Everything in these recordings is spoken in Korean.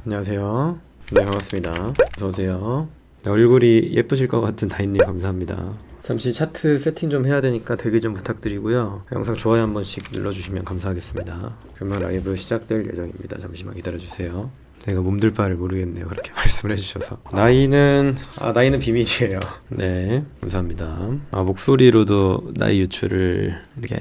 안녕하세요. 네, 반갑습니다. 어서오세요. 네, 얼굴이 예쁘실 것 같은 다인님 감사합니다. 잠시 차트 세팅 좀 해야 되니까 대기 좀 부탁드리고요. 영상 좋아요 한 번씩 눌러주시면 감사하겠습니다. 금방 라이브 시작될 예정입니다. 잠시만 기다려주세요. 내가 몸둘 바를 모르겠네요. 그렇게 말씀을 해주셔서. 나이는 비밀이에요. 네, 감사합니다. 목소리로도 나이 유출을 이렇게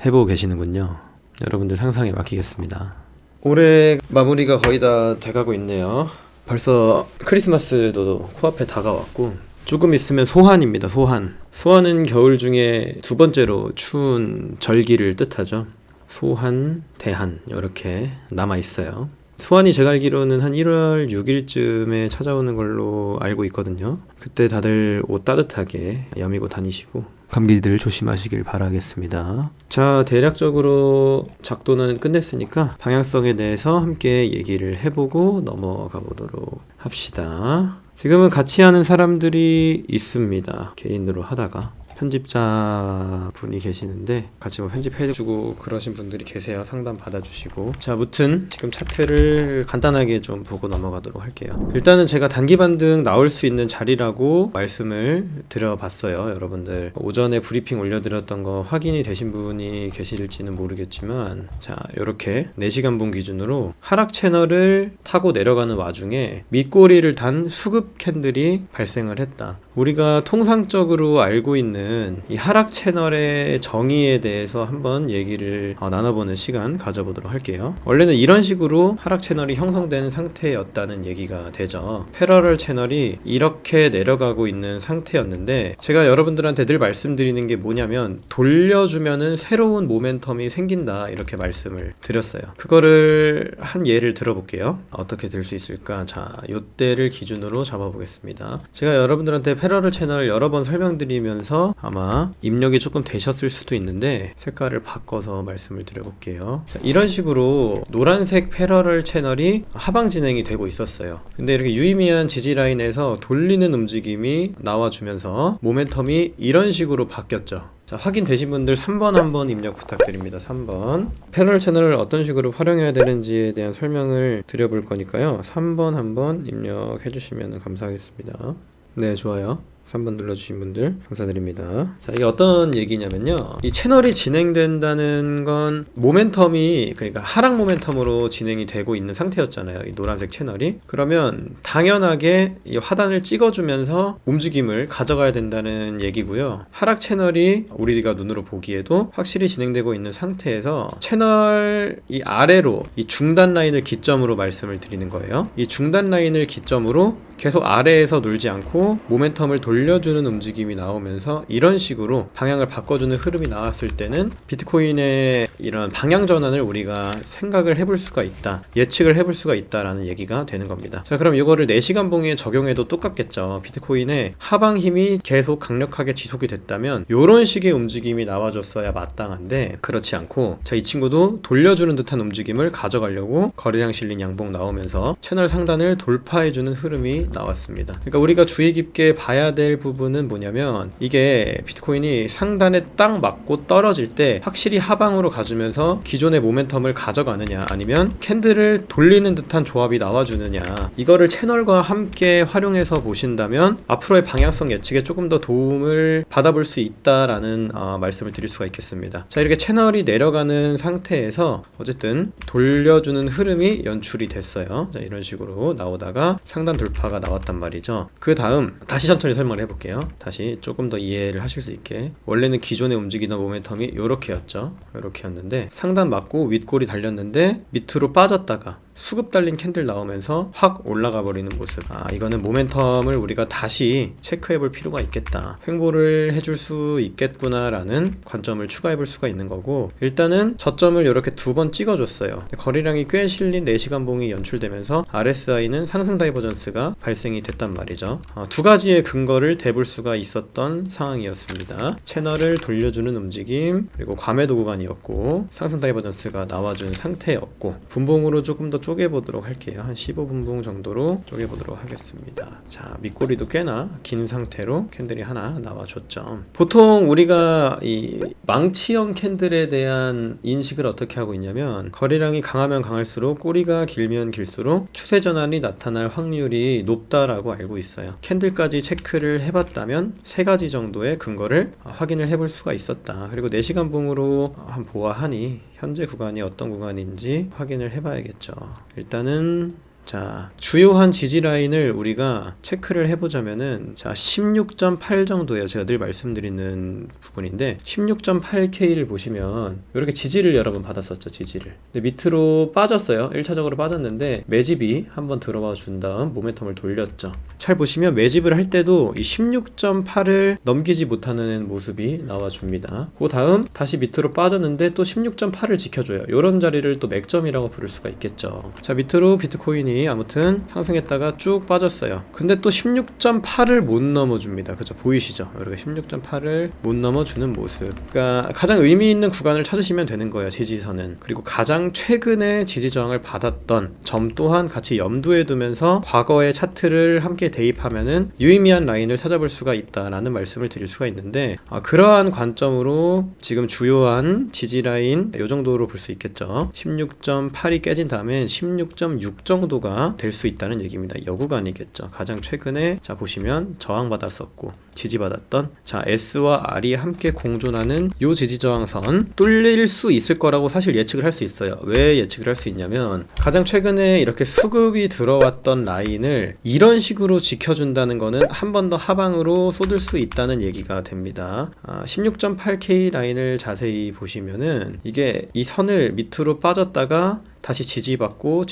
해보고 계시는군요. 여러분들 상상에 맡기겠습니다. 올해 마무리가 거의 다 돼가고 있네요. 벌써 크리스마스도 코앞에 다가왔고 조금 있으면 소환입니다. 소환은 겨울 중에 두 번째로 추운 절기를 뜻하죠. 소환, 대한 이렇게 남아있어요. 소환이 제가 알기로는 한 1월 6일쯤에 찾아오는 걸로 알고 있거든요. 그때 다들 옷 따뜻하게 여미고 다니시고 감기들 조심하시길 바라겠습니다. 자, 대략적으로 작도는 끝냈으니까 방향성에 대해서 함께 얘기를 해보고 넘어가 보도록 합시다. 지금은 같이 하는 사람들이 있습니다. 개인으로 하다가 편집자 분이 계시는데 같이 편집해주고 그러신 분들이 계세요. 상담 받아주시고. 자, 무튼 지금 차트를 간단하게 좀 보고 넘어가도록 할게요. 일단은 제가 단기 반등 나올 수 있는 자리라고 말씀을 드려봤어요. 여러분들 오전에 브리핑 올려드렸던 거 확인이 되신 분이 계실지는 모르겠지만, 자, 이렇게 4시간 분 기준으로 하락 채널을 타고 내려가는 와중에 밑꼬리를 단 수급 캔들이 발생을 했다. 우리가 통상적으로 알고 있는 이 하락 채널의 정의에 대해서 한번 얘기를 나눠보는 시간 가져보도록 할게요. 원래는 이런 식으로 하락 채널이 형성되는 상태였다는 얘기가 되죠. 패러럴 채널이 이렇게 내려가고 있는 상태였는데, 제가 여러분들한테 늘 말씀드리는 게 뭐냐면 돌려주면은 새로운 모멘텀이 생긴다, 이렇게 말씀을 드렸어요. 그거를 한 예를 들어볼게요. 어떻게 될 수 있을까? 자, 요때를 기준으로 잡아보겠습니다. 제가 여러분들한테 패러럴 채널을 여러 번 설명드리면서 아마 입력이 조금 되셨을 수도 있는데 색깔을 바꿔서 말씀을 드려볼게요. 자, 이런 식으로 노란색 패러럴 채널이 하방 진행이 되고 있었어요. 근데 이렇게 유의미한 지지 라인에서 돌리는 움직임이 나와주면서 모멘텀이 이런 식으로 바뀌었죠. 자, 확인되신 분들 3번 한번 입력 부탁드립니다. 3번. 패러럴 채널을 어떤 식으로 활용해야 되는지에 대한 설명을 드려볼 거니까요. 3번 한번 입력해 주시면 감사하겠습니다. 네, 좋아요. 3번 눌러주신 분들 감사드립니다. 자, 이게 어떤 얘기냐면요, 이 채널이 진행된다는 건 모멘텀이, 그러니까 하락 모멘텀으로 진행이 되고 있는 상태였잖아요, 이 노란색 채널이. 그러면 당연하게 이 하단을 찍어주면서 움직임을 가져가야 된다는 얘기고요. 하락 채널이 우리가 눈으로 보기에도 확실히 진행되고 있는 상태에서 채널 이 아래로 이 중단 라인을 기점으로 말씀을 드리는 거예요. 이 중단 라인을 기점으로 계속 아래에서 놀지 않고 모멘텀을 돌려주는 움직임이 나오면서 이런 식으로 방향을 바꿔주는 흐름이 나왔을 때는 비트코인의 이런 방향 전환을 우리가 생각을 해볼 수가 있다, 예측을 해볼 수가 있다라는 얘기가 되는 겁니다. 자, 그럼 이거를 4시간 봉에 적용해도 똑같겠죠. 비트코인의 하방 힘이 계속 강력하게 지속이 됐다면 이런 식의 움직임이 나와줬어야 마땅한데 그렇지 않고, 자, 이 친구도 돌려주는 듯한 움직임을 가져가려고 거래량 실린 양봉 나오면서 채널 상단을 돌파해주는 흐름이 나왔습니다. 그러니까 우리가 주의 깊게 봐야 될 부분은 뭐냐면, 이게 비트코인이 상단에 딱 맞고 떨어질 때 확실히 하방으로 가주면서 기존의 모멘텀을 가져가느냐, 아니면 캔들을 돌리는 듯한 조합이 나와주느냐, 이거를 채널과 함께 활용해서 보신다면 앞으로의 방향성 예측에 조금 더 도움을 받아볼 수 있다라는 말씀을 드릴 수가 있겠습니다. 자, 이렇게 채널이 내려가는 상태에서 어쨌든 돌려주는 흐름이 연출이 됐어요. 자, 이런 식으로 나오다가 상단 돌파가 나왔단 말이죠. 그 다음 다시 천천히 설명을 해볼게요. 다시 조금 더 이해를 하실 수 있게. 원래는 기존에 움직이던 모멘텀이 요렇게였죠. 요렇게였는데 상단 맞고 윗골이 달렸는데 밑으로 빠졌다가 수급 달린 캔들 나오면서 확 올라가 버리는 모습. 이거는 모멘텀을 우리가 다시 체크해 볼 필요가 있겠다, 횡보를 해줄 수 있겠구나 라는 관점을 추가해 볼 수가 있는 거고, 일단은 저점을 이렇게 2번 찍어줬어요. 거래량이 꽤 실린 4시간 봉이 연출되면서 RSI는 상승 다이버전스가 발생이 됐단 말이죠. 두 가지의 근거를 대볼 수가 있었던 상황이었습니다. 채널을 돌려주는 움직임, 그리고 과매도 구간이었고 상승 다이버전스가 나와준 상태였고, 분봉으로 조금 더 쪼개보도록 할게요. 한 15분봉 정도로 쪼개보도록 하겠습니다. 자, 밑꼬리도 꽤나 긴 상태로 캔들이 하나 나와줬죠. 보통 우리가 이 망치형 캔들에 대한 인식을 어떻게 하고 있냐면, 거리량이 강하면 강할수록 꼬리가 길면 길수록 추세 전환이 나타날 확률이 높다라고 알고 있어요. 캔들까지 체크를 해봤다면 3가지 정도의 근거를 확인을 해볼 수가 있었다. 그리고 4시간 봉으로 한번 보아하니 현재 구간이 어떤 구간인지 확인을 해봐야겠죠. 일단은 자, 주요한 지지 라인을 우리가 체크를 해보자면은, 자, 16.8 정도예요. 제가 늘 말씀드리는 부분인데 16.8K를 보시면 이렇게 지지를 여러 번 받았었죠. 지지를. 근데 밑으로 빠졌어요. 1차적으로 빠졌는데 매집이 한번 들어와 준 다음 모멘텀을 돌렸죠. 잘 보시면 매집을 할 때도 이 16.8을 넘기지 못하는 모습이 나와줍니다. 그 다음 다시 밑으로 빠졌는데 또 16.8을 지켜줘요. 이런 자리를 또 맥점이라고 부를 수가 있겠죠. 자, 밑으로 비트코인이 아무튼 상승했다가 쭉 빠졌어요. 근데 또 16.8을 못 넘어줍니다. 그죠? 보이시죠? 이렇게 16.8을 못 넘어주는 모습. 그러니까 가장 의미 있는 구간을 찾으시면 되는 거예요. 지지선은. 그리고 가장 최근에 지지 저항을 받았던 점 또한 같이 염두에 두면서 과거의 차트를 함께 대입하면은 유의미한 라인을 찾아볼 수가 있다라는 말씀을 드릴 수가 있는데, 그러한 관점으로 지금 주요한 지지 라인 이 정도로 볼 수 있겠죠. 16.8이 깨진 다음에 16.6 정도가 될 수 있다는 얘기입니다. 여구간이겠죠. 가장 최근에 자 보시면 저항받았었고 지지받았던, 자, S와 R이 함께 공존하는 요 지지저항선 뚫릴 수 있을 거라고 사실 예측을 할 수 있어요. 왜 예측을 할 수 있냐면, 가장 최근에 이렇게 수급이 들어왔던 라인을 이런 식으로 지켜준다는 거는 한 번 더 하방으로 쏟을 수 있다는 얘기가 됩니다. 16.8K 라인을 자세히 보시면은 이게 이 선을 밑으로 빠졌다가 다시 지지받고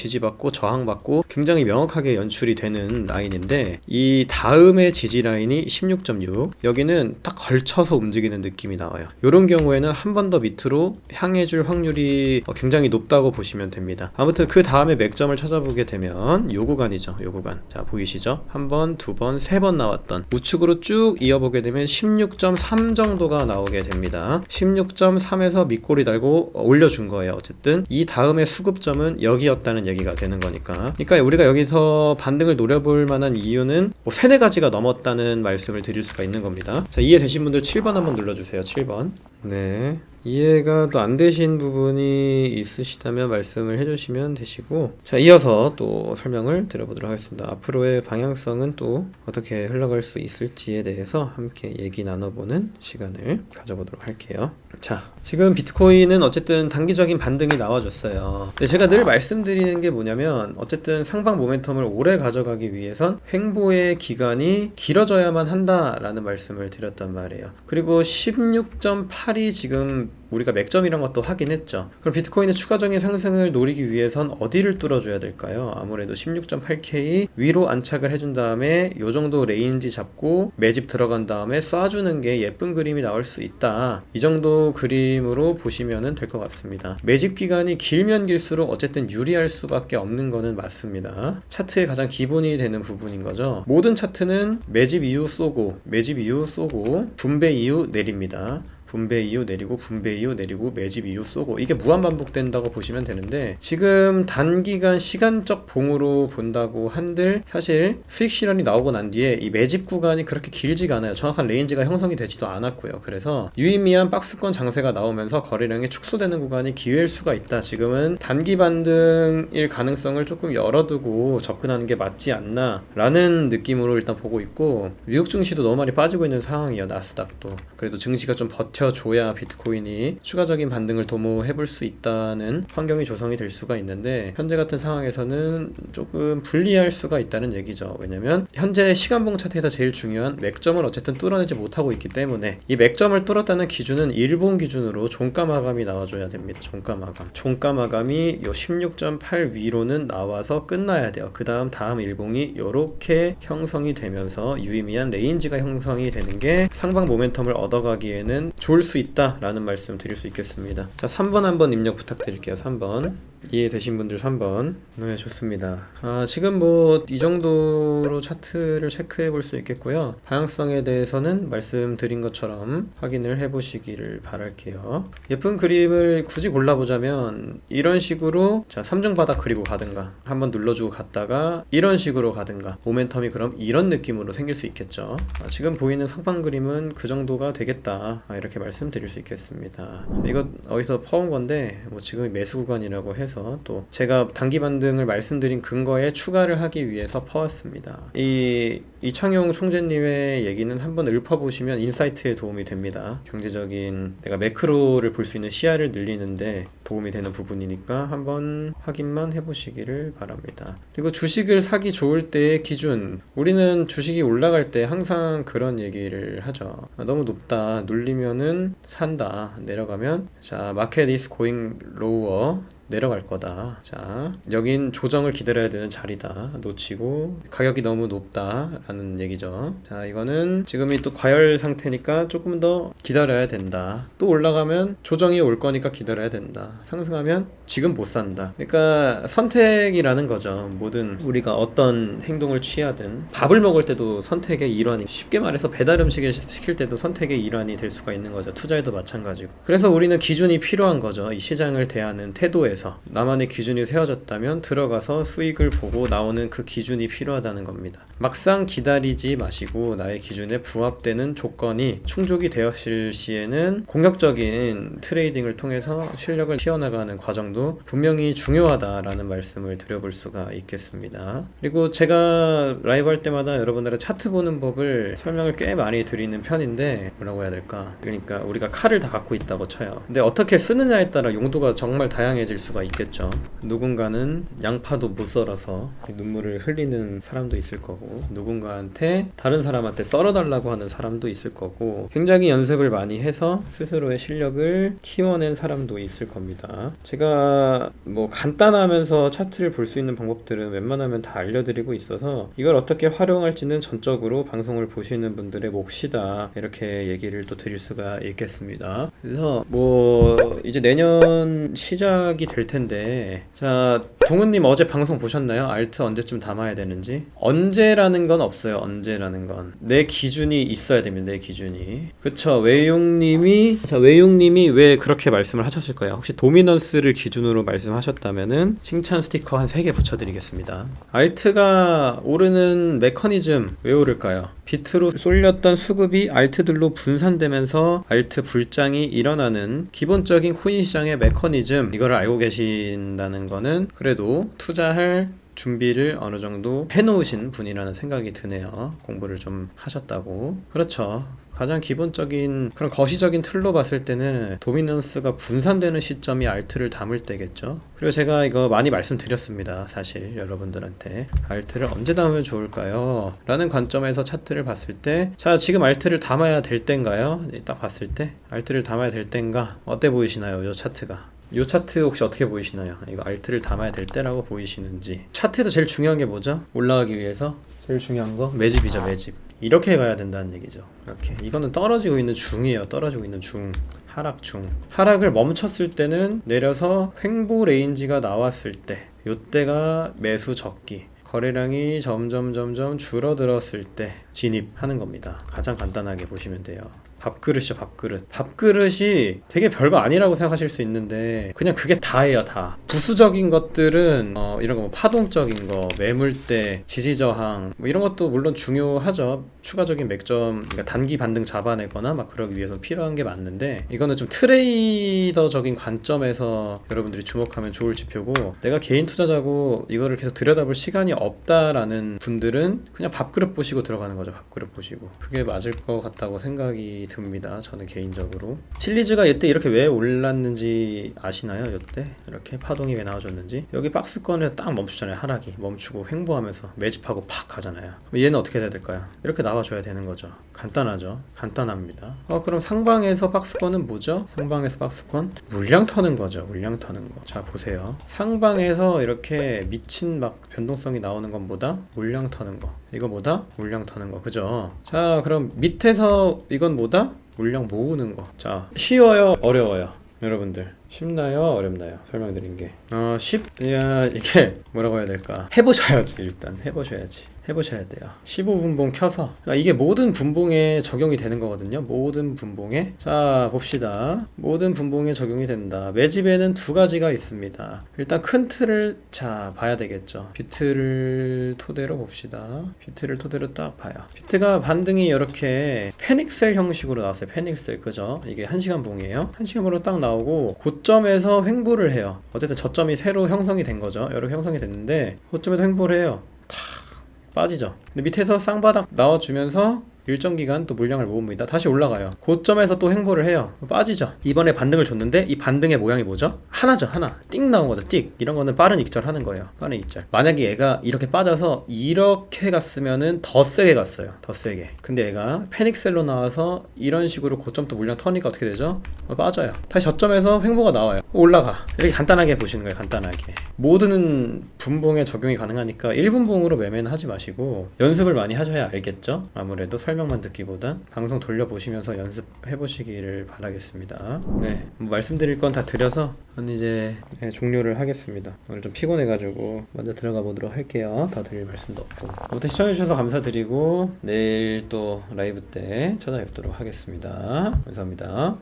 저항받고 굉장히 명확하게 연출이 되는 라인인데, 이 다음의 지지 라인이 16.6, 여기는 딱 걸쳐서 움직이는 느낌이 나와요. 이런 경우에는 한 번 더 밑으로 향해 줄 확률이 굉장히 높다고 보시면 됩니다. 아무튼 그 다음에 맥점을 찾아보게 되면 요 구간이죠. 요 구간. 자, 보이시죠? 한 번, 두 번, 세 번 나왔던 우측으로 쭉 이어보게 되면 16.3 정도가 나오게 됩니다. 16.3에서 밑꼬리 달고 올려준 거예요. 어쨌든 이 다음에 수급점은 여기였다는 얘기가 되는 거니까. 그러니까 우리가 여기서 반등을 노려볼 만한 이유는 뭐 3-4가지가 넘었다는 말씀을 드릴 수가 있는 겁니다. 자, 이해되신 분들 7번 한번 눌러주세요. 7번. 네. 이해가 또 안 되신 부분이 있으시다면 말씀을 해주시면 되시고, 자, 이어서 또 설명을 드려보도록 하겠습니다. 앞으로의 방향성은 또 어떻게 흘러갈 수 있을지에 대해서 함께 얘기 나눠보는 시간을 가져보도록 할게요. 자, 지금 비트코인은 어쨌든 단기적인 반등이 나와줬어요. 근데 제가 늘 말씀드리는 게 뭐냐면, 어쨌든 상방 모멘텀을 오래 가져가기 위해선 횡보의 기간이 길어져야만 한다라는 말씀을 드렸단 말이에요. 그리고 16.8이 지금 우리가 맥점이란 것도 확인했죠. 그럼 비트코인의 추가적인 상승을 노리기 위해선 어디를 뚫어줘야 될까요? 아무래도 16.8K 위로 안착을 해준 다음에 요 정도 레인지 잡고 매집 들어간 다음에 쏴주는 게 예쁜 그림이 나올 수 있다. 이 정도 그림으로 보시면 될 것 같습니다. 매집 기간이 길면 길수록 어쨌든 유리할 수밖에 없는 거는 맞습니다. 차트의 가장 기본이 되는 부분인 거죠. 모든 차트는 매집 이후 쏘고 분배 이후 내립니다. 분배 이후 내리고 분배 이후 내리고 매집 이후 쏘고, 이게 무한 반복된다고 보시면 되는데, 지금 단기간 시간적 봉으로 본다고 한들 사실 수익 실현이 나오고 난 뒤에 이 매집 구간이 그렇게 길지가 않아요. 정확한 레인지가 형성이 되지도 않았고요. 그래서 유의미한 박스권 장세가 나오면서 거래량이 축소되는 구간이 기회일 수가 있다. 지금은 단기 반등일 가능성을 조금 열어두고 접근하는 게 맞지 않나 라는 느낌으로 일단 보고 있고, 미국 증시도 너무 많이 빠지고 있는 상황이에요. 나스닥도. 그래도 증시가 좀 버텨줘야 비트코인이 추가적인 반등을 도모해볼 수 있다는 환경이 조성이 될 수가 있는데, 현재 같은 상황에서는 조금 불리할 수가 있다는 얘기죠. 왜냐면 현재 시간봉 차트에서 제일 중요한 맥점을 어쨌든 뚫어내지 못하고 있기 때문에, 이 맥점을 뚫었다는 기준은 일봉 기준으로 종가 마감이 나와줘야 됩니다. 종가 마감이 요 16.8 위로는 나와서 끝나야 돼요. 그 다음 일봉이 요렇게 형성이 되면서 유의미한 레인지가 형성이 되는 게 상방 모멘텀을 얻어가기에는 좋을 수 있다라는 말씀 드릴 수 있겠습니다. 자, 3번 한번 입력 부탁드릴게요. 3번. 이해되신 분들 3번. 네, 좋습니다. 지금 뭐 이 정도로 차트를 체크해 볼 수 있겠고요. 방향성에 대해서는 말씀드린 것처럼 확인을 해 보시기를 바랄게요. 예쁜 그림을 굳이 골라보자면 이런 식으로 자 3중 바닥 그리고 가든가 한번 눌러주고 갔다가 이런 식으로 가든가 모멘텀이 그럼 이런 느낌으로 생길 수 있겠죠. 지금 보이는 상판 그림은 그 정도가 되겠다, 이렇게 말씀드릴 수 있겠습니다. 이거 어디서 퍼온 건데 뭐 지금 매수 구간이라고 해서 또 제가 단기 반등을 말씀드린 근거에 추가를 하기 위해서 퍼왔습니다. 이창용 총재님의 얘기는 한번 읊어보시면 인사이트에 도움이 됩니다. 경제적인 내가 매크로를 볼 수 있는 시야를 늘리는데 도움이 되는 부분이니까 한번 확인만 해보시기를 바랍니다. 그리고 주식을 사기 좋을 때의 기준, 우리는 주식이 올라갈 때 항상 그런 얘기를 하죠. 너무 높다, 눌리면은 산다, 내려가면 자 마켓 is going lower, 내려갈 거다. 자, 여긴 조정을 기다려야 되는 자리다. 놓치고 가격이 너무 높다 라는 얘기죠. 자, 이거는 지금이 또 과열 상태니까 조금 더 기다려야 된다. 또 올라가면 조정이 올 거니까 기다려야 된다. 상승하면 지금 못 산다. 그러니까 선택이라는 거죠. 뭐든 우리가 어떤 행동을 취하든 밥을 먹을 때도 선택의 일환이, 쉽게 말해서 배달 음식을 시킬 때도 선택의 일환이 될 수가 있는 거죠. 투자에도 마찬가지고. 그래서 우리는 기준이 필요한 거죠. 이 시장을 대하는 태도에 나만의 기준이 세워졌다면 들어가서 수익을 보고 나오는 그 기준이 필요하다는 겁니다. 막상 기다리지 마시고 나의 기준에 부합되는 조건이 충족이 되었을 시에는 공격적인 트레이딩을 통해서 실력을 키워나가는 과정도 분명히 중요하다라는 말씀을 드려볼 수가 있겠습니다. 그리고 제가 라이브 할 때마다 여러분들의 차트 보는 법을 설명을 꽤 많이 드리는 편인데 뭐라고 해야 될까, 그러니까 우리가 칼을 다 갖고 있다고 쳐요. 근데 어떻게 쓰느냐에 따라 용도가 정말 다양해질 수가 있겠죠. 누군가는 양파도 못 썰어서 눈물을 흘리는 사람도 있을 거고, 누군가한테 다른 사람한테 썰어달라고 하는 사람도 있을 거고, 굉장히 연습을 많이 해서 스스로의 실력을 키워낸 사람도 있을 겁니다. 제가 뭐 간단하면서 차트를 볼 수 있는 방법들은 웬만하면 다 알려드리고 있어서 이걸 어떻게 활용할지는 전적으로 방송을 보시는 분들의 몫이다, 이렇게 얘기를 또 드릴 수가 있겠습니다. 그래서 뭐 이제 내년 시작이 될 텐데, 자 동훈님 어제 방송 보셨나요? 알트 언제쯤 담아야 되는지. 언제라는 건 없어요. 언제라는 건 내 기준이 있어야 됩니다. 내 기준이. 그쵸. 외용님이 왜 그렇게 말씀을 하셨을 거예요? 혹시 도미넌스를 기준으로 말씀하셨다면은 칭찬 스티커 한 3개 붙여드리겠습니다. 알트가 오르는 메커니즘 왜 오를까요? 비트로 쏠렸던 수급이 알트들로 분산되면서 알트 불장이 일어나는 기본적인 코인 시장의 메커니즘, 이거를 알고 계신다는 거는 그래도 투자할 준비를 어느 정도 해놓으신 분이라는 생각이 드네요. 공부를 좀 하셨다고. 그렇죠. 가장 기본적인 그런 거시적인 틀로 봤을 때는 도미넌스가 분산되는 시점이 알트를 담을 때겠죠. 그리고 제가 이거 많이 말씀드렸습니다. 사실 여러분들한테 알트를 언제 담으면 좋을까요? 라는 관점에서 차트를 봤을 때, 자 지금 알트를 담아야 될 때인가요? 딱 봤을 때 알트를 담아야 될 때인가? 어때 보이시나요? 이 차트가. 이 차트 혹시 어떻게 보이시나요? 이거 알트를 담아야 될 때라고 보이시는지. 차트에서 제일 중요한 게 뭐죠? 올라가기 위해서 제일 중요한 거 매집이죠. 매집. 이렇게 가야 된다는 얘기죠. 이렇게. 이거는 떨어지고 있는 중이에요. 떨어지고 있는 중. 하락 중. 하락을 멈췄을 때는 내려서 횡보 레인지가 나왔을 때, 요때가 매수 적기. 거래량이 점점 줄어들었을 때 진입하는 겁니다. 가장 간단하게 보시면 돼요. 밥그릇이죠. 밥그릇. 밥그릇이 되게 별거 아니라고 생각하실 수 있는데 그냥 그게 다예요. 다. 부수적인 것들은 이런 거 뭐 파동적인 거, 매물대, 지지저항 뭐 이런 것도 물론 중요하죠. 추가적인 맥점, 그러니까 단기 반등 잡아내거나 막 그러기 위해서 필요한 게 맞는데, 이거는 좀 트레이더적인 관점에서 여러분들이 주목하면 좋을 지표고, 내가 개인 투자자고 이거를 계속 들여다볼 시간이 없다라는 분들은 그냥 밥그릇 보시고 들어가는 거죠. 밥그릇 보시고. 그게 맞을 것 같다고 생각이 듭니다. 저는 개인적으로. 실리즈가 이때 이렇게 왜 올랐는지 아시나요? 이때 이렇게 파동이 왜 나와줬는지. 여기 박스권에서 딱 멈추잖아요. 하락이 멈추고 횡보하면서 매집하고 팍 가잖아요. 얘는 어떻게 해야 될까요? 이렇게 나와줘야 되는 거죠. 간단하죠. 간단합니다. 그럼 상방에서 박스권은 뭐죠? 상방에서 박스권 물량 터는 거죠. 물량 터는 거. 자 보세요. 상방에서 이렇게 미친 막 변동성이 나오는 것보다 물량 터는 거, 이거 뭐다? 물량 터는 거. 그죠? 자 그럼 밑에서 이건 뭐다? 물량 모으는 거. 자 쉬워요? 어려워요? 여러분들 쉽나요? 어렵나요? 설명드린 게. 야, 이게 뭐라고 해야 될까? 해보셔야지, 일단. 해보셔야 돼요. 15분봉 켜서. 이게 모든 분봉에 적용이 되는 거거든요. 모든 분봉에. 자, 봅시다. 모든 분봉에 적용이 된다. 매집에는 두 가지가 있습니다. 일단 큰 틀을 자, 봐야 되겠죠. 비트를 토대로 봅시다. 비트를 토대로 딱 봐요. 비트가 반등이 이렇게 페닉셀 형식으로 나왔어요. 페닉셀, 그죠? 이게 1시간 봉이에요. 1시간 봉으로 딱 나오고 고점에서 횡보를 해요. 어쨌든 저점이 새로 형성이 된 거죠. 이렇게 형성이 됐는데 고점에서 횡보를 해요. 탁 빠지죠. 근데 밑에서 쌍바닥 나와주면서 일정 기간 또 물량을 모읍니다. 다시 올라가요. 고점에서 또 횡보를 해요. 빠지죠. 이번에 반등을 줬는데 이 반등의 모양이 뭐죠? 하나죠. 하나. 띡 나온 거죠. 띡. 이런 거는 빠른 익절 하는 거예요. 빠른 익절. 만약에 얘가 이렇게 빠져서 이렇게 갔으면은 더 세게 갔어요. 더 세게. 근데 얘가 패닉셀로 나와서 이런 식으로 고점 또 물량 터니까 어떻게 되죠? 빠져요. 다시 저점에서 횡보가 나와요. 올라가. 이렇게 간단하게 보시는 거예요. 간단하게. 모든 분봉에 적용이 가능하니까 1분봉으로 매매는 하지 마시고 연습을 많이 하셔야 알겠죠? 아무래도 설명만 듣기보단 방송 돌려보시면서 연습해 보시기를 바라겠습니다. 네, 뭐 말씀드릴 건 다 드려서 저는 이제 종료를 하겠습니다. 오늘 좀 피곤해가지고 먼저 들어가 보도록 할게요. 더 드릴 말씀도 없고. 아무튼 시청해주셔서 감사드리고 내일 또 라이브 때 찾아뵙도록 하겠습니다. 감사합니다.